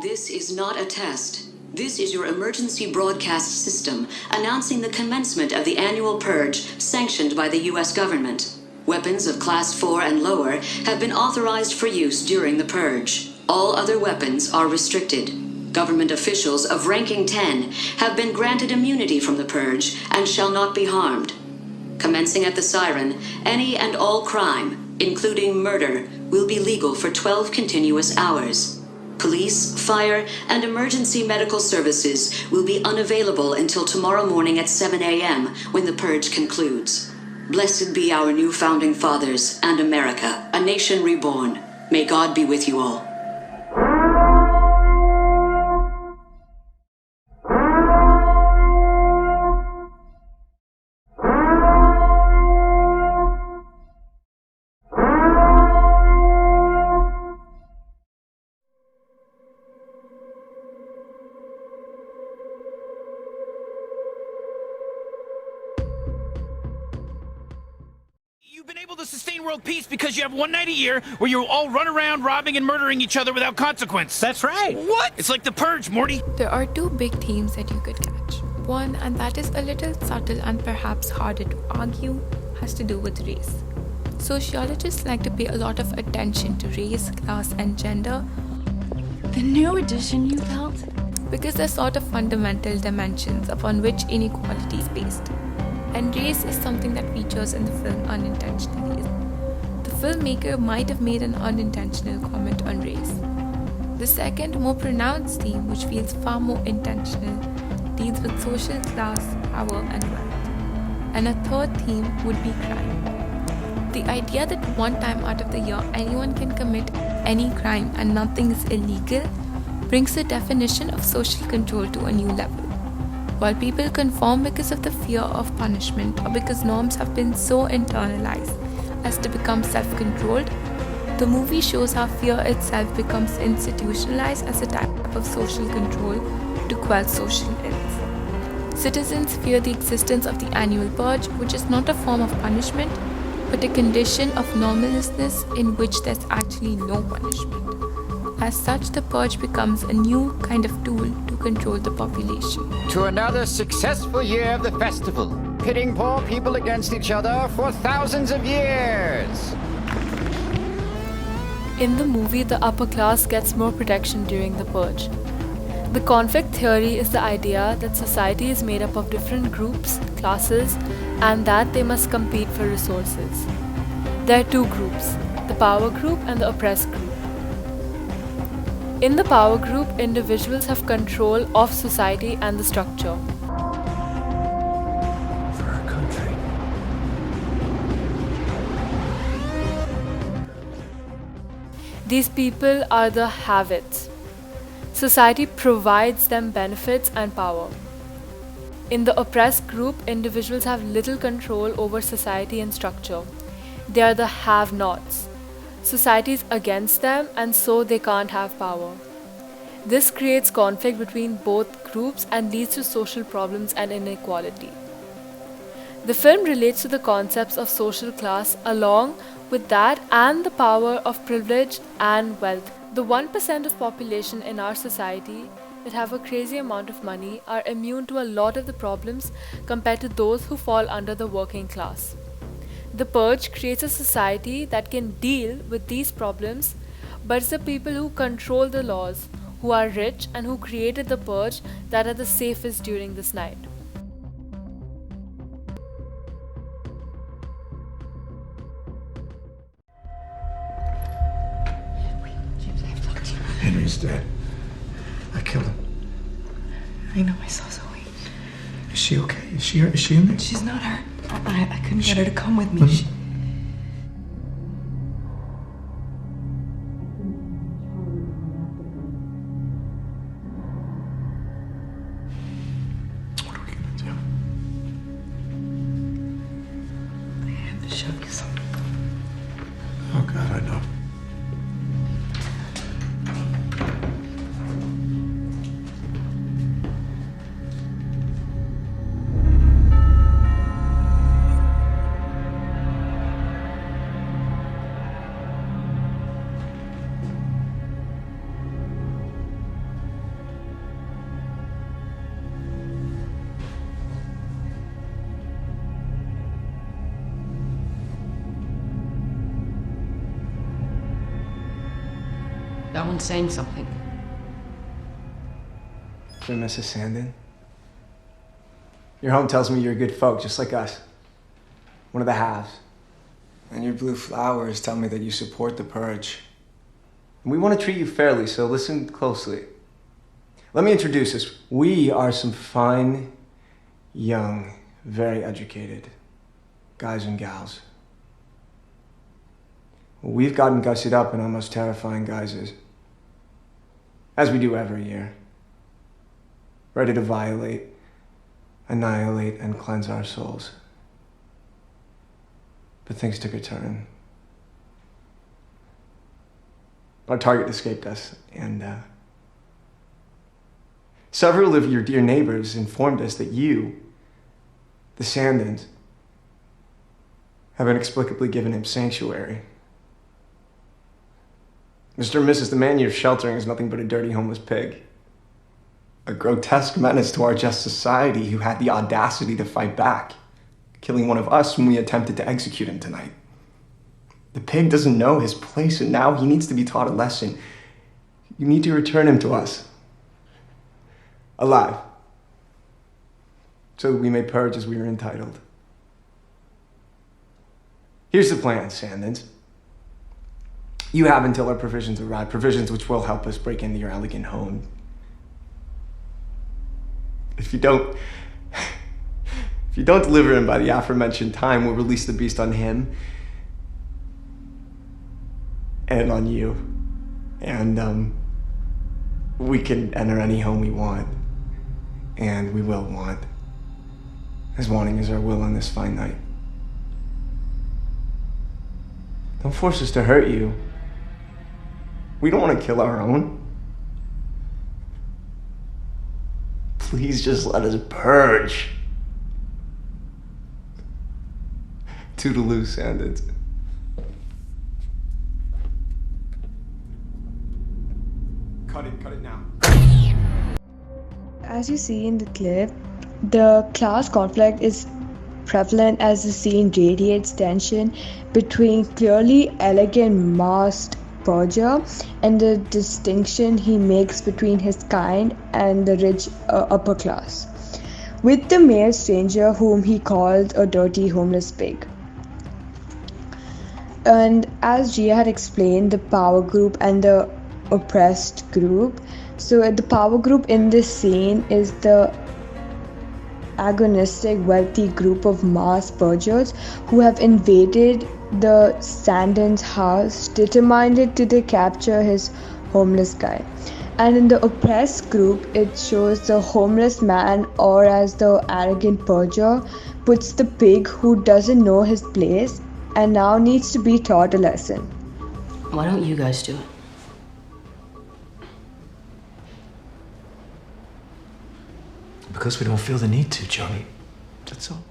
This is not a test. This is your emergency broadcast system announcing the commencement of the annual Purge sanctioned by the U.S. government. Weapons of Class 4 and lower have been authorized for use during the Purge. All other weapons are restricted. Government officials of ranking 10 have been granted immunity from the Purge and shall not be harmed. Commencing at the siren, any and all crime, including murder, will be legal for 12 continuous hours. Police, fire, and emergency medical services will be unavailable until tomorrow morning at 7 a.m. when the Purge concludes. Blessed be our new founding fathers and America, a nation reborn. May God be with you all. You've been able to sustain world peace because you have one night a year where you all run around robbing and murdering each other without consequence. That's right. What? It's like the Purge, Morty. There are two big themes that you could catch. One, and that is a little subtle and perhaps harder to argue, has to do with race. Sociologists like to pay a lot of attention to race, class, and gender. The new edition, you felt? Because they're sort of fundamental dimensions upon which inequality is based. And race is something that features in the film unintentionally. The filmmaker might have made an unintentional comment on race. The second, more pronounced theme, which feels far more intentional, deals with social class, power, and wealth. And a third theme would be crime. The idea that one time out of the year anyone can commit any crime and nothing is illegal brings the definition of social control to a new level. While people conform because of the fear of punishment or because norms have been so internalized as to become self-controlled, the movie shows how fear itself becomes institutionalized as a type of social control to quell social ills. Citizens fear the existence of the annual purge, which is not a form of punishment, but a condition of normlessness in which there's actually no punishment. As such, the purge becomes a new kind of tool to control the population. To another successful year of the festival, pitting poor people against each other for thousands of years. In the movie, the upper class gets more protection during the purge. The conflict theory is the idea that society is made up of different groups, classes, and that they must compete for resources. There are two groups, the power group and the oppressed group. In the power group, individuals have control of society and the structure. For our country. These people are the have-its. Society provides them benefits and power. In the oppressed group, individuals have little control over society and structure. They are the have-nots. Society is against them, and so they can't have power. This creates conflict between both groups and leads to social problems and inequality. The film relates to the concepts of social class along with that and the power of privilege and wealth. The 1% of population in our society that have a crazy amount of money are immune to a lot of the problems compared to those who fall under the working class. The Purge creates a society that can deal with these problems, but it's the people who control the laws, who are rich and who created the Purge, that are the safest during this night. Henry's dead. I killed him. I know, I saw Zoe. Is she okay? Is she in there? She's not hurt. I couldn't get her to come with me. What are we gonna do? I have to show you something. Oh God, I know. That one's saying something. Dear Mrs. Sandin, your home tells me you're good folk, just like us. One of the halves. And your blue flowers tell me that you support the Purge. And we want to treat you fairly, so listen closely. Let me introduce us. We are some fine, young, very educated guys and gals. We've gotten gussied up in our most terrifying guises, as we do every year, ready to violate, annihilate, and cleanse our souls. But things took a turn. Our target escaped us, and several of your dear neighbors informed us that you, the Sandins, have inexplicably given him sanctuary. Mr. and Mrs. The man you're sheltering is nothing but a dirty homeless pig. A grotesque menace to our just society who had the audacity to fight back, killing one of us when we attempted to execute him tonight. The pig doesn't know his place, and now he needs to be taught a lesson. You need to return him to us, alive, so that we may purge as we are entitled. Here's the plan, Sandins. You have until our provisions arrive, provisions which will help us break into your elegant home. If you don't deliver him by the aforementioned time, we'll release the beast on him and on you. And we can enter any home we want, and we will want, as wanting is our will on this fine night. Don't force us to hurt you. We don't want to kill our own. Please just let us purge. Toodaloo, Sandins. Cut it now. As you see in the clip, the class conflict is prevalent as the scene radiates tension between clearly elegant masked Purger and the distinction he makes between his kind and the rich upper class, with the mere stranger whom he calls a dirty homeless pig. And as Rhea had explained, the power group and the oppressed group. So the power group in this scene is the agonistic wealthy group of mass purgers who have invaded the Sandin's house, determined to capture his homeless guy. And in the oppressed group, it shows the homeless man, or as the arrogant purger puts, the pig who doesn't know his place and now needs to be taught a lesson. Why don't you guys do it? Because we don't feel the need to, Johnny. That's all.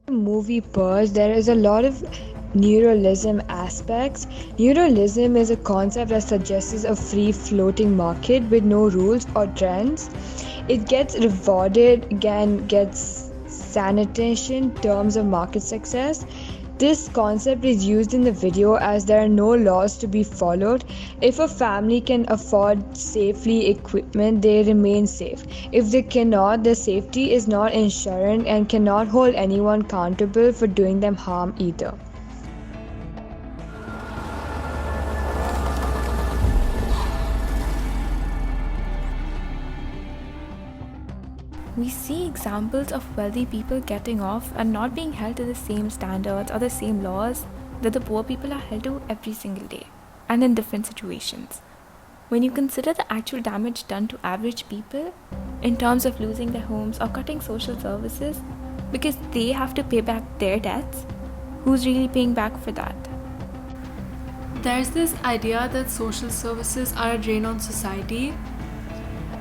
In the movie Purge, there is a lot of neuralism aspects. Neuralism is a concept that suggests a free-floating market with no rules or trends. It gets rewarded, again, gets sanitation terms of market success. This concept is used in the video as there are no laws to be followed. If a family can afford safely equipment, they remain safe. If they cannot, their safety is not insured and cannot hold anyone accountable for doing them harm either. We see examples of wealthy people getting off and not being held to the same standards or the same laws that the poor people are held to every single day, and in different situations. When you consider the actual damage done to average people in terms of losing their homes or cutting social services because they have to pay back their debts, who's really paying back for that? There's this idea that social services are a drain on society,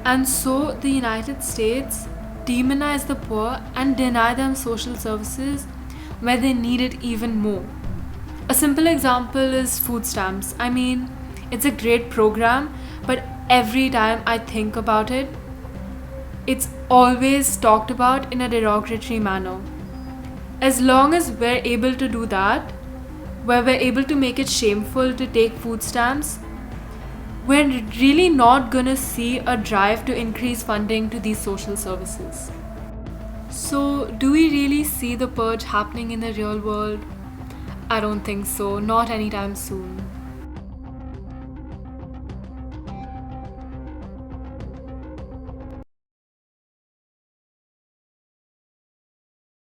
and so the United States demonize the poor and deny them social services where they need it even more. A simple example is food stamps. I mean, it's a great program, but every time I think about it, it's always talked about in a derogatory manner. As long as we're able to do that, where we're able to make it shameful to take food stamps, we're really not gonna see a drive to increase funding to these social services. So, do we really see the purge happening in the real world? I don't think so, not anytime soon.